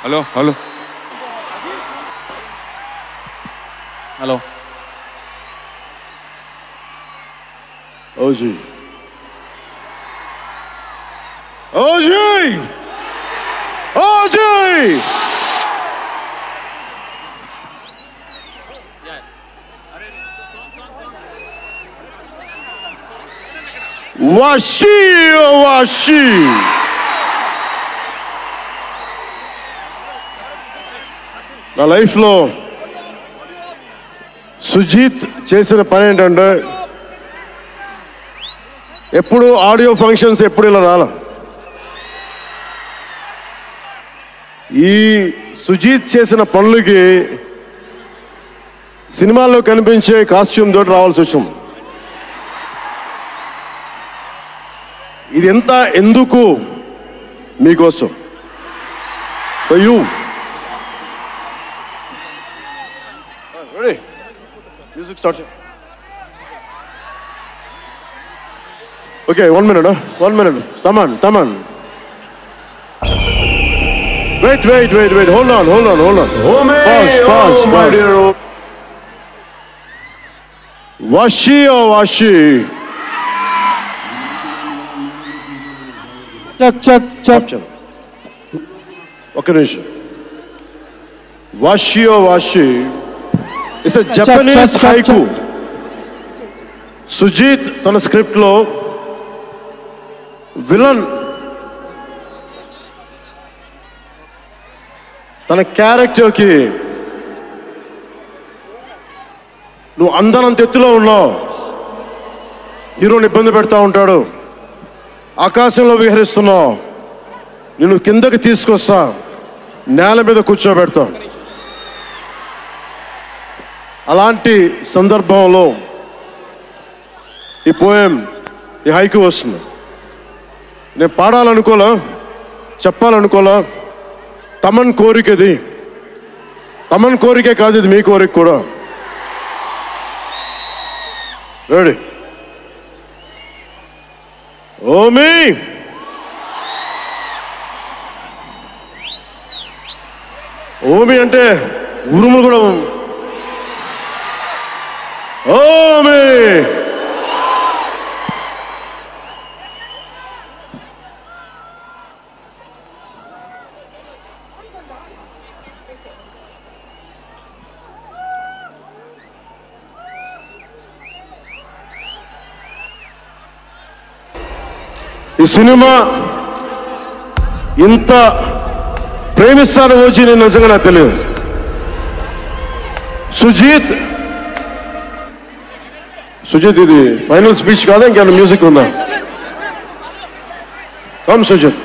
Hello hello hello OG OG OG వాషి వాషి నా లైఫ్లో సుజీత్ చేసిన పని ఏంటంటే ఎప్పుడు ఆడియో ఫంక్షన్స్ ఎప్పుడు ఇలా రాల. ఈ సుజీత్ చేసిన పనులకి సినిమాల్లో కనిపించే కాస్ట్యూమ్ తోటి రావాల్సి వచ్చింది. ఇది ఎంత ఎందుకు మీకోసం you ready music start. Okay, 1 minute, 1 minute. Come on. Wait. Hold on. Pause. Washi or washi? Check. Okay, Nish. Washi or washi? It's a Japanese haiku. Sujit, tana script lo. Villain తన క్యారెక్టర్కి నువ్వు అందనంత ఎత్తులో ఉన్నావు, హీరోని ఇబ్బంది పెడతా ఉంటాడు, ఆకాశంలో విహరిస్తున్నావు, నిన్ను కిందకి తీసుకొస్తా, నేల మీద కూర్చోబెడతా. అలాంటి సందర్భంలో ఈ పోయం ఈ హైకు వస్తుంది. నేను పాడాలనుకోలా, చెప్పాలనుకోలా. తమన్ కోరిక ఇది. తమన్ కోరికే కాదు, ఇది మీ కోరిక కూడా. రెడీ? ఓమి ఓమి అంటే ఉరుములు కూడా. ఓమి ఈ సినిమా ఇంత ప్రేమిస్తాను వచ్చి నేను నిజంగా నాకు తెలియదు. సుజీత్ ఇది ఫైనల్ స్పీచ్ కాదా, ఇంకేమైనా మ్యూజిక్ ఉందా? కమ్ సుజీత్.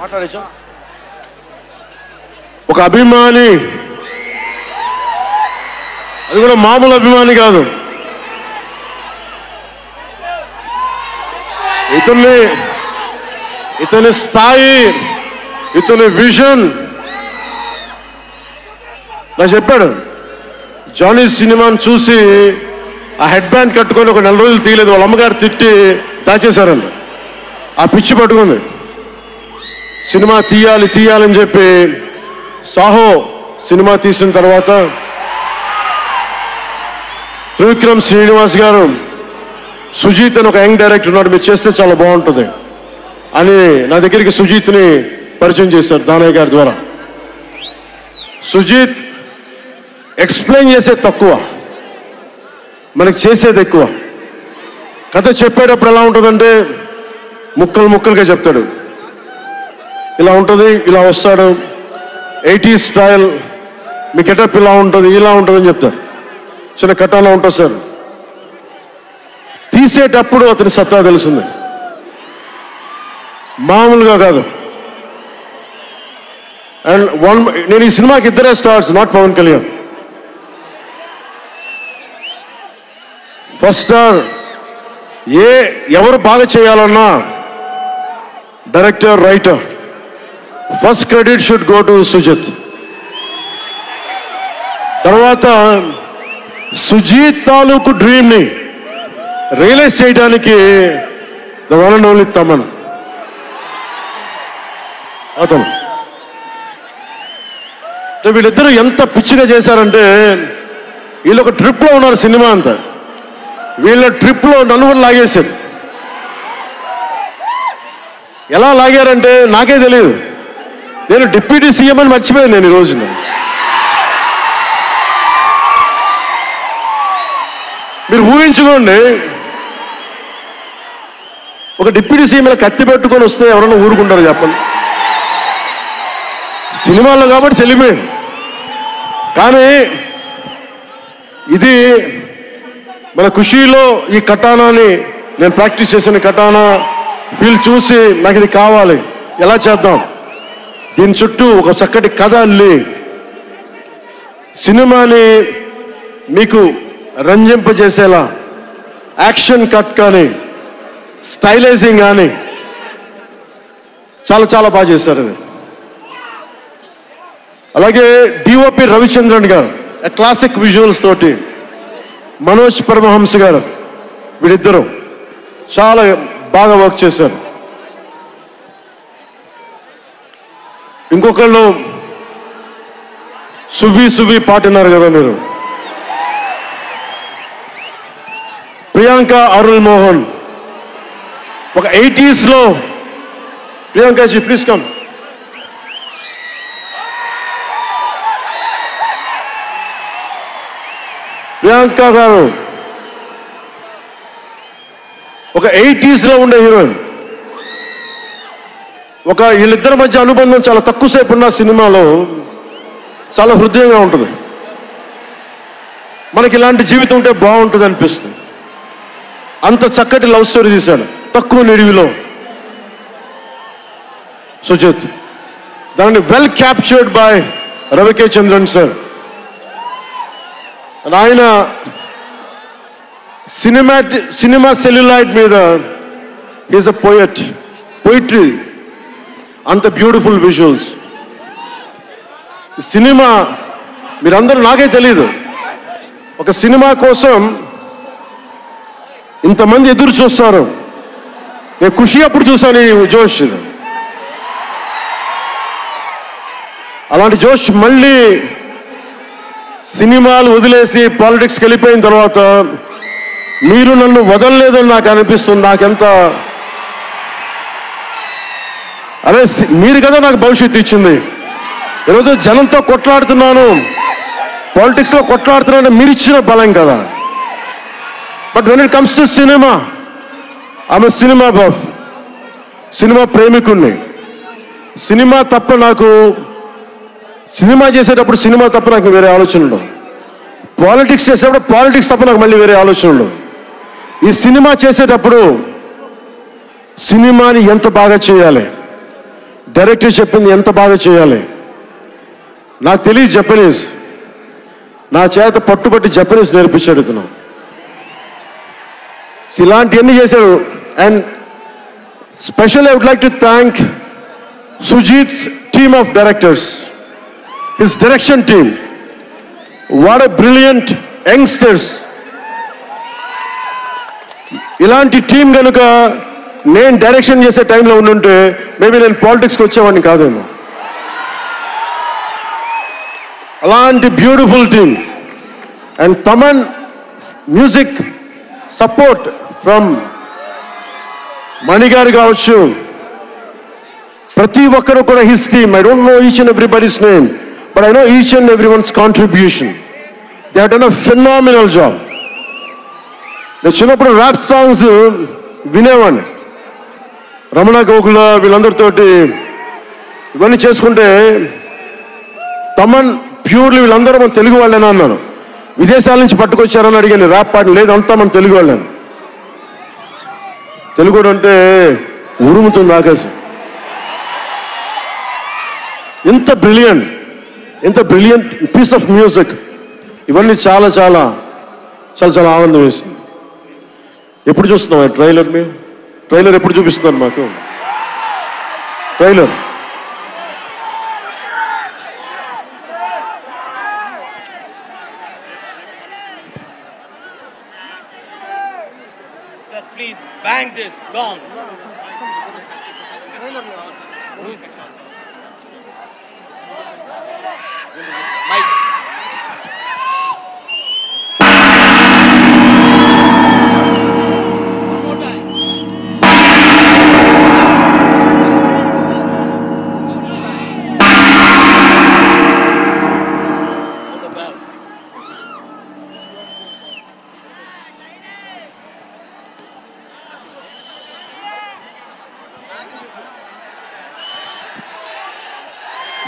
మాట్లాడేచా? ఒక అభిమాని, అది కూడా మామూలు అభిమాని కాదు, ఇతని స్థాయి, ఇతని విజన్ నాకు చెప్పాడు. జానీ సినిమాని చూసి ఆ హెడ్ బ్యాండ్ కట్టుకొని ఒక 4 రోజులు తీయలేదు, వాళ్ళ అమ్మగారు తిట్టి దాచేశారండి. ఆ పిచ్చి పట్టుకుంది. సినిమా తీయాలని చెప్పి సాహో సినిమా తీసిన తర్వాత త్రివిక్రమ్ శ్రీనివాస్ గారు, సుజీత్ అని ఒక యంగ్ డైరెక్టర్ ఉన్నాడు, మీరు చేస్తే చాలా బాగుంటుంది అని నా దగ్గరికి సుజీత్ని పరిచయం చేశారు దానయ్య గారి ద్వారా. సుజీత్ ఎక్స్ప్లెయిన్ చేసేది తక్కువ, మనకి చేసేది ఎక్కువ. కథ చెప్పేటప్పుడు ఎలా ఉంటుందంటే ముక్కలుగా చెప్తాడు. ఇలా ఉంటుంది, ఇలా వస్తాడు, 80s స్టైల్, మీ గెటప్ ఇలా ఉంటుంది అని చెప్తారు. చిన్న కట్టాలా ఉంటుంది సార్. తీసేటప్పుడు అతని సత్తా తెలుస్తుంది, మామూలుగా కాదు. అండ్ నేను ఈ సినిమాకి ఇద్దరే stars, not Pawan Kalyan. First star ఎవరు బాగా చేయాలన్నా director, writer, first credit should go to Sujith. తర్వాత సుజీత్ తాలూకు డ్రీమ్ని రియలైజ్ చేయడానికి the one and only Thaman. అతను వీళ్ళిద్దరూ ఎంత పిచ్చిగా చేశారంటే, వీళ్ళు ఒక ట్రిప్లో ఉన్నారు సినిమా అంతా. వీళ్ళ ట్రిప్లో నలుగురు లాగేశారు. ఎలా లాగారంటే నాకే తెలియదు. నేను డిప్యూటీ సీఎం అని మర్చిపోయాను నేను ఈ రోజున. మీరు ఊహించుకోండి, ఒక డిప్యూటీ సీఎం కత్తి పెట్టుకొని వస్తే ఎవరన్నా ఊరుకుంటారు చెప్పండి? సినిమాల్లో కాబట్టి చెల్లిపోయింది. కానీ ఇది మన ఖుషీలో ఈ కటానాని నేను ప్రాక్టీస్ చేసిన కటానా ఫీల్ చూసి నాకు ఇది కావాలి, ఎలా చేద్దాం, దీని చుట్టూ ఒక చక్కటి కథ అల్లి సినిమాని మీకు రంజింపజేసేలా యాక్షన్ కట్ కానీ స్టైలైజింగ్ కానీ చాలా చాలా బాగా చేశారు. అది అలాగే డిఓపి రవిచంద్రన్ గారు క్లాసిక్ విజువల్స్ తోటి, మనోజ్ పరమహంస గారు, వీళ్ళిద్దరూ చాలా బాగా వర్క్ చేశారు. ఇంకొకళ్ళు సువ్వి సువ్వి పాటినారు కదా మీరు, ప్రియాంక అరుల్ మోహన్. ఒక 80s లో ప్రియాంకజీ ప్లీజ్ కమ్. ప్రియాంక గారు ఒక 80s లో ఉండే హీరోయిన్. వీళ్ళిద్దరి మధ్య అనుబంధం చాలా తక్కువసేపు ఉన్న సినిమాలో చాలా హృదయంగా ఉంటుంది. మనకి ఇలాంటి జీవితం ఉంటే బాగుంటుంది అనిపిస్తుంది. అంత చక్కటి లవ్ స్టోరీ తీశాడు తక్కువ నిడివిలో సుజిత్. దాన్ని well captured by రవికే Chandran sir. ఆయన సినిమా సెల్యులాయిడ్ మీద ఈజ్ అ పోయిట్రీ, అంత బ్యూటిఫుల్ విజువల్స్. సినిమా మీరందరూ, నాకే తెలీదు, ఒక సినిమా కోసం ఇంతమంది ఎదురు చూస్తారు. నేను ఖుషి అప్పుడు చూశాను ఈ జోష్. అలాంటి జోష్ మళ్ళీ సినిమాలు వదిలేసి పాలిటిక్స్కి వెళ్ళిపోయిన తర్వాత మీరు నన్ను వదలలేదని నాకు అనిపిస్తుంది. నాకెంత అరే, మీరు కదా నాకు భవిష్యత్తు ఇచ్చింది. ఈరోజు జనంతో కొట్లాడుతున్నాను, పాలిటిక్స్లో కొట్లాడుతున్నాను, మీరు ఇచ్చిన బలం కదా. But when it comes to cinema, ఆమె సినిమా బఫ్, సినిమా ప్రేమికుణ్ణి. సినిమా తప్ప నాకు, సినిమా చేసేటప్పుడు సినిమా తప్ప నాకు వేరే ఆలోచన ఉండవు. పాలిటిక్స్ చేసేటప్పుడు పాలిటిక్స్ తప్ప నాకు మళ్ళీ వేరే ఆలోచన ఉండవు. ఈ సినిమా చేసేటప్పుడు సినిమాని ఎంత బాగా చేయాలి, డైరెక్టర్ చెప్పింది ఎంత బాగా చేయాలి. నాకు తెలియదు జపనీస్, నా చేత పట్టుబట్టి జపనీస్ నేర్పించాడు ఇతను. ఇలాంటివన్నీ చేశాడు. And special I would like to thank Sujeeth's team of directors, his direction team. What a brilliant youngsters. ఇలాంటి టీం కనుక నేను డైరెక్షన్ చేసే టైంలో ఉండుంటే మేబీ నేను పాలిటిక్స్కి వచ్చేవాడిని కాదేమో. అలాంటి beautiful team. And Thaman music support from మణిగారు కావచ్చు, ప్రతి ఒక్కరు కూడా his team. I don't know each and everybody's name, but I know each and everyone's contribution. They have done a phenomenal job. నేను చిన్నప్పుడు ర్యాప్ సాంగ్స్ వినేవాడిని, రమణ గోకుల వీళ్ళందరితోటి ఇవన్నీ చేసుకుంటే. తమన్ ప్యూర్లీ వీళ్ళందరూ మన తెలుగు వాళ్ళేనా అన్నాను. విదేశాల నుంచి పట్టుకొచ్చారని అడిగాను. ర్యాప్ పాట లేదు, అంతా మన తెలుగు వాళ్ళని. తెలుగు అంటే ఉరుముతుంది ఆకాశం. ఎంత బ్రిలియంట్ పీస్ ఆఫ్ మ్యూజిక్. ఇవన్నీ చాలా చాలా చాలా చాలా ఆనందం వేస్తుంది. ఎప్పుడు చూస్తున్నాం ట్రైలర్? మీరు ట్రైలర్ ఎప్పుడు చూపిస్తున్నారు మాకు? Trailer Sir, please bang this gong. Mike.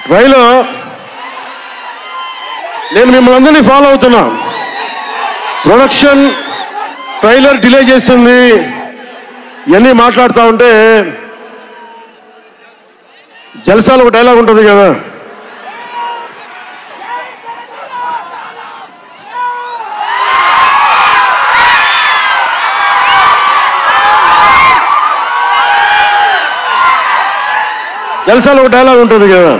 Trailer నేను మిమ్మల్ని అందరినీ ఫాలో అవుతున్నా. ప్రొడక్షన్ ట్రైలర్ డిలే చేసింది ఇవన్నీ మాట్లాడుతూ ఉంటే జల్సాలు ఒక డైలాగ్ ఉంటుంది కదా, జల్సాలు ఒక డైలాగ్ ఉంటుంది కదా,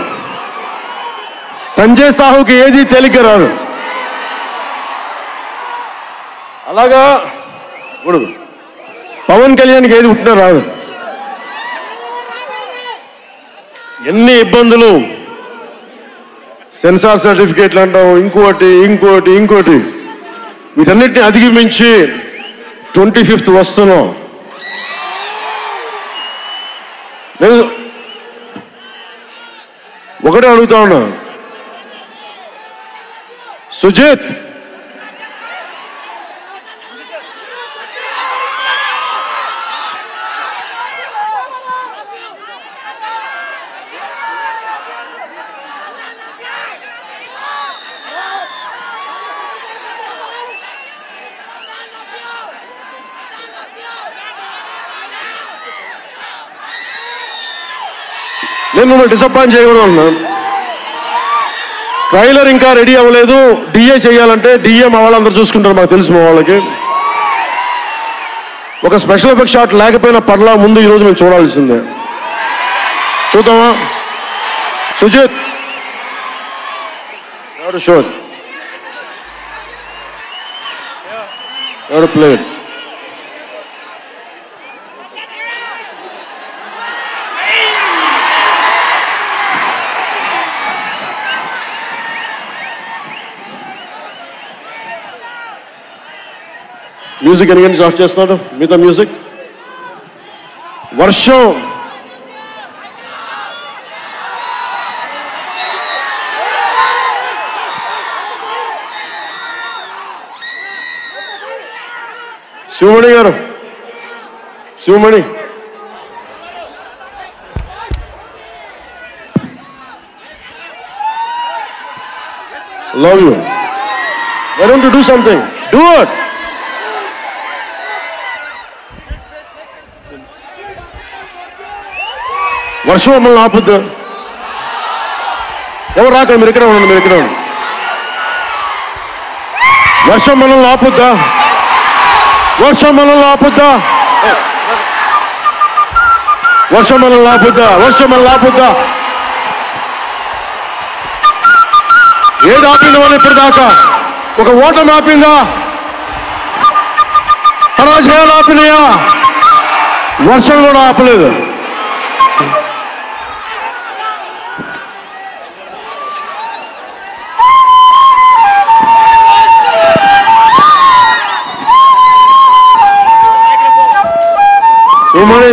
సంజయ్ సాహుకి ఏది తేలిక రాదు. అలాగా ఇప్పుడు పవన్ కళ్యాణ్కి ఏది పుట్టినా రాదు. ఎన్ని ఇబ్బందులు, సెన్సార్ సర్టిఫికేట్లు అంటాం, ఇంకోటి ఇంకోటి ఇంకోటి, వీటన్నిటిని అధిగమించి 25th వస్తున్నాం. నేను ఒకటే అడుగుతా ఉన్నా, సుజిత్ నేను మిమ్మల్ని డిసప్పాయింట్ చేయకూడదు అన్నాను. ట్రైలర్ ఇంకా రెడీ అవ్వలేదు, డిఏ చేయాలంటే డిఏ మా వాళ్ళందరూ చూసుకుంటారు, మాకు తెలుసు. మా వాళ్ళకి ఒక స్పెషల్ ఎఫెక్ట్ షాట్ లేకపోయినా పర్లా, ముందు ఈరోజు మేము చూడాల్సిందే. చూద్దామా సుజిత్? ఎవరు షోర్, ఎవరు ప్లే? మ్యూజిక్ ఎన్ని గంటలు ఆఫ్ చేస్తున్నాడు? మిగతా మ్యూజిక్. వర్షం శివమణి గారు, Sivamani love you. Why don't you do something? Do it. వర్షం మమ్మల్ని ఆపుద్దా? ఎవరు రాకండి, మీరు ఇక్కడే ఉండండి, మీరు ఇక్కడే ఉండండి. వర్షం మనల్ని ఆపుద్దా? వర్షం మనల్ని ఆపుద్దా? వర్షం మనల్ని ఆపుద్దా? వర్షం మనల్ని ఆపుద్దా? ఏది ఆపింది మనం ఇప్పుడు దాకా? ఒక ఓటమి ఆపిందా? పరాజయాలు ఆపినాయా? వర్షం కూడా ఆపలేదు.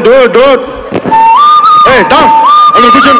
Do it, do it. Hey, down. On the kitchen.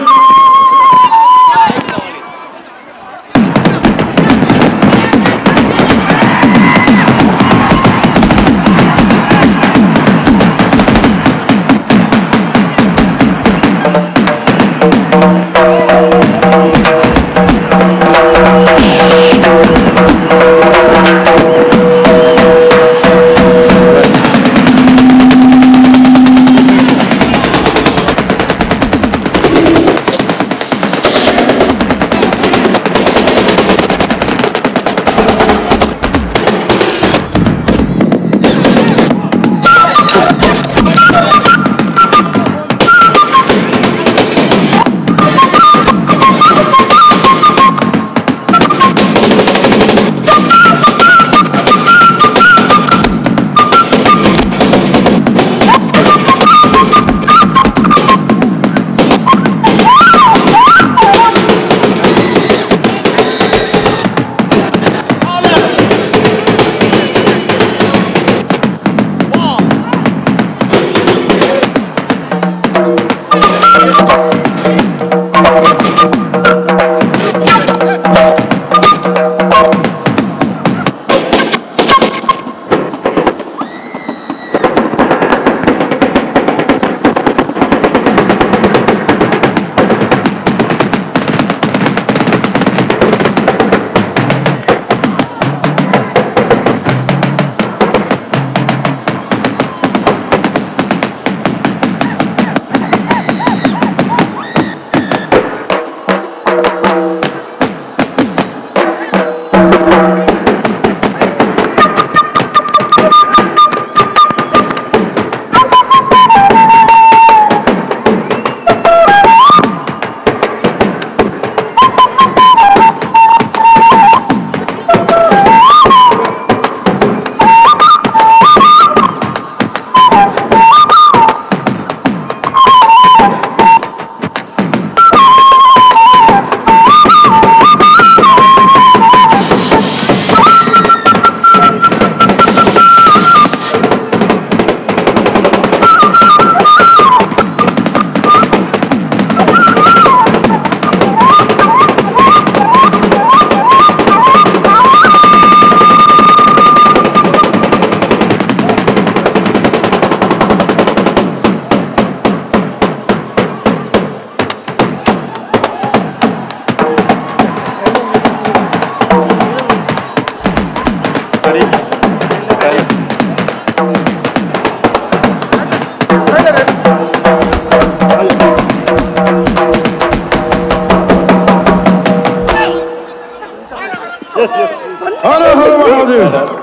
Mahadev.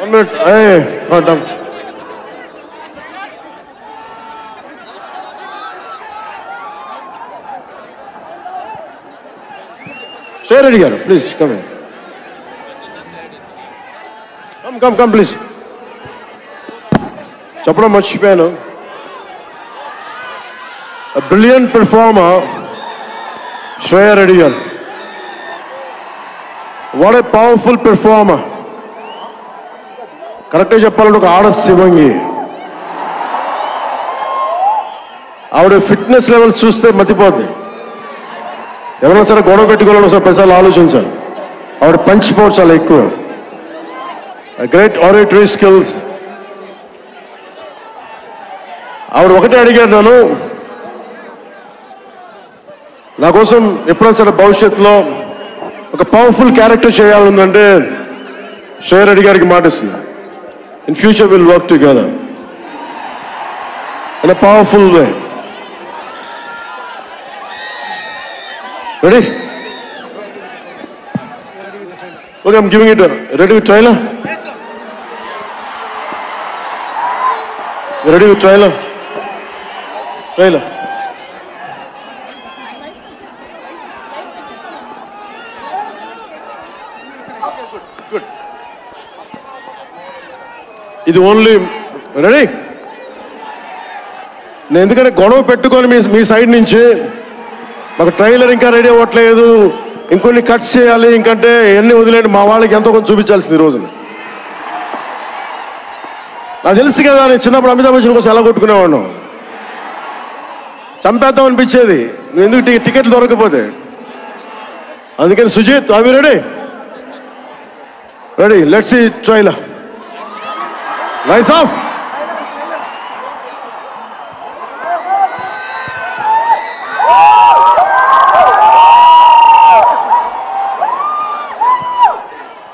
One minute. Hey, got done. Share it here, please come here. Come, please. చెప్పడం మర్చిపోయాను. A brilliant performer, Shreya Reddy garu. What a powerful performer. కరెక్ట్గా చెప్పాలంటే ఒక ఆడ శివంగి. ఆవిడ fitness levels చూస్తే మతిపోద్ది. ఎవరైనా సరే గొడవ పెట్టుకోవాలని ఒకసారి పైసలు ఆలోచించాలి. ఆవిడ పంచ్ పవర్ చాలా ఎక్కువ. Great oratory skills. ఆవిడ ఒకటే అడిగాడు నన్ను, నా కోసం ఎప్పుడైనా సరే భవిష్యత్తులో ఒక పవర్ఫుల్ క్యారెక్టర్ చేయాలంటే శ్రేయ రెడ్డి గారికి మాటిస్తుంది. In future we'll work together in a powerful way. Ready? Okay, I'm giving it. Ready with trailer? Yes, sir. You ready with trailer? Trailer. Good. ఇది ఓన్లీ రెడీ. నేను ఎందుకంటే గొడవ పెట్టుకొని మీ సైడ్ నుంచి మాకు ట్రైలర్ ఇంకా రెడీ అవ్వట్లేదు, ఇంకొన్ని కట్స్ చేయాలి, ఇంకంటే ఎన్ని వదిలేండి, మా వాళ్ళకి ఎంతో కొంచెం చూపించాల్సింది ఈ రోజున. నాకు తెలుసు కదా, నేను చిన్నప్పుడు అమితాబ్ బచ్చన్ కోసం ఎలా కొట్టుకునేవాడు, చంపేద్దాం అనిపించేది నువ్వు ఎందుకు టికెట్లు దొరకపోతే. అందుకని సుజిత్, అవి ready? Ready, let's see trailer. Lights off.